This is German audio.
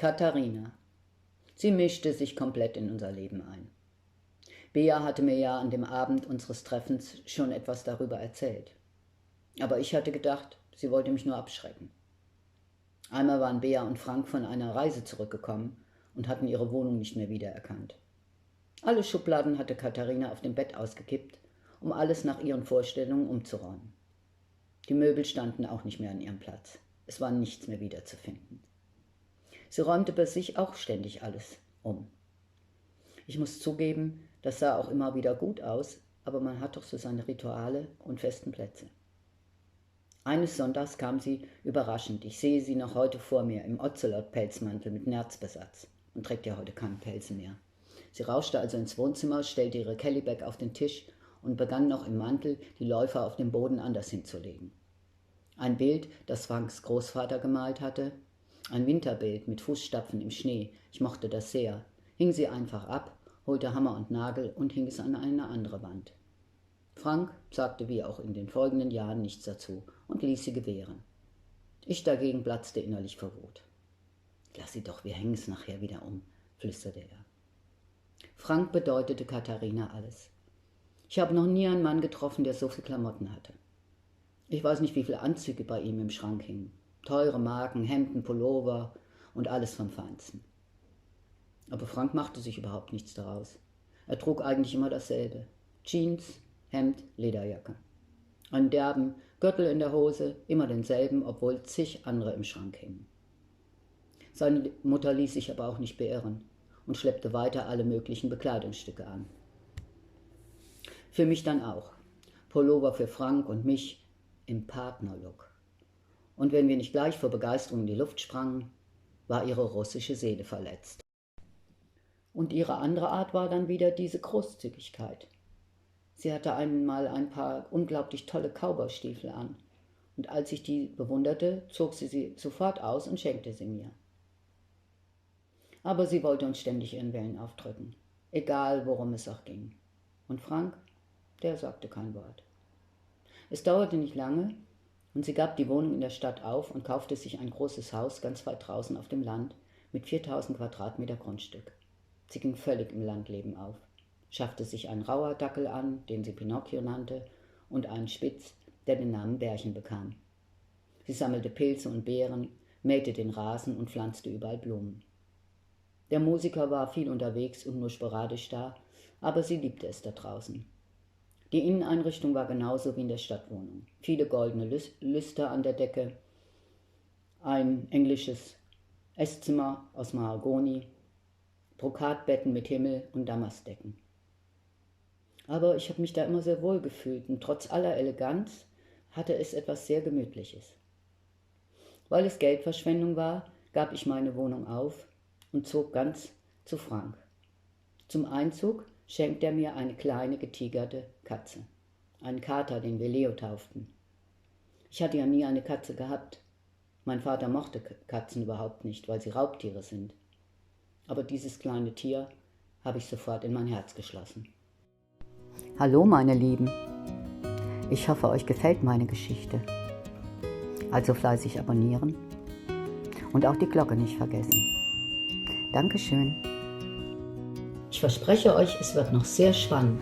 Katharina. Sie mischte sich komplett in unser Leben ein. Bea hatte mir ja an dem Abend unseres Treffens schon etwas darüber erzählt. Aber ich hatte gedacht, sie wollte mich nur abschrecken. Einmal waren Bea und Frank von einer Reise zurückgekommen und hatten ihre Wohnung nicht mehr wiedererkannt. Alle Schubladen hatte Katharina auf dem Bett ausgekippt, um alles nach ihren Vorstellungen umzuräumen. Die Möbel standen auch nicht mehr an ihrem Platz. Es war nichts mehr wiederzufinden. Sie räumte bei sich auch ständig alles um. Ich muss zugeben, das sah auch immer wieder gut aus, aber man hat doch so seine Rituale und festen Plätze. Eines Sonntags kam sie überraschend, ich sehe sie noch heute vor mir, im Ocelot-Pelzmantel mit Nerzbesatz und trägt ja heute keine Pelze mehr. Sie rauschte also ins Wohnzimmer, stellte ihre Kellybag auf den Tisch und begann noch im Mantel, die Läufer auf dem Boden anders hinzulegen. Ein Bild, das Franks Großvater gemalt hatte, ein Winterbild mit Fußstapfen im Schnee, ich mochte das sehr, hing sie einfach ab, holte Hammer und Nagel und hing es an eine andere Wand. Frank sagte wie auch in den folgenden Jahren nichts dazu und ließ sie gewähren. Ich dagegen platzte innerlich vor Wut. »Lass sie doch, wir hängen es nachher wieder um«, flüsterte er. Frank bedeutete Katharina alles. Ich habe noch nie einen Mann getroffen, der so viel Klamotten hatte. Ich weiß nicht, wie viele Anzüge bei ihm im Schrank hingen. Teure Marken, Hemden, Pullover und alles vom Feinsten. Aber Frank machte sich überhaupt nichts daraus. Er trug eigentlich immer dasselbe. Jeans, Hemd, Lederjacke. Einen derben Gürtel in der Hose, immer denselben, obwohl zig andere im Schrank hingen. Seine Mutter ließ sich aber auch nicht beirren und schleppte weiter alle möglichen Bekleidungsstücke an. Für mich dann auch. Pullover für Frank und mich im Partnerlook. Und wenn wir nicht gleich vor Begeisterung in die Luft sprangen, war ihre russische Seele verletzt. Und ihre andere Art war dann wieder diese Großzügigkeit. Sie hatte einmal ein paar unglaublich tolle Cowboystiefel an, und als ich die bewunderte, zog sie sofort aus und schenkte sie mir. Aber sie wollte uns ständig ihren Willen aufdrücken, egal worum es auch ging. Und Frank, der sagte kein Wort. Es dauerte nicht lange, und sie gab die Wohnung in der Stadt auf und kaufte sich ein großes Haus ganz weit draußen auf dem Land mit 4000 Quadratmeter Grundstück. Sie ging völlig im Landleben auf, schaffte sich einen Rauerdackel an, den sie Pinocchio nannte, und einen Spitz, der den Namen Bärchen bekam. Sie sammelte Pilze und Beeren, mähte den Rasen und pflanzte überall Blumen. Der Musiker war viel unterwegs und nur sporadisch da, aber sie liebte es da draußen. Die Inneneinrichtung war genauso wie in der Stadtwohnung. Viele goldene Lüster an der Decke, ein englisches Esszimmer aus Mahagoni, Brokatbetten mit Himmel und Damastdecken. Aber ich habe mich da immer sehr wohl gefühlt und trotz aller Eleganz hatte es etwas sehr Gemütliches. Weil es Geldverschwendung war, gab ich meine Wohnung auf und zog ganz zu Frank. Zum Einzug schenkte er mir eine kleine getigerte Katze, einen Kater, den wir Leo tauften. Ich hatte ja nie eine Katze gehabt. Mein Vater mochte Katzen überhaupt nicht, weil sie Raubtiere sind. Aber dieses kleine Tier habe ich sofort in mein Herz geschlossen. Hallo meine Lieben, ich hoffe, euch gefällt meine Geschichte. Also fleißig abonnieren und auch die Glocke nicht vergessen. Dankeschön. Ich verspreche euch, es wird noch sehr spannend.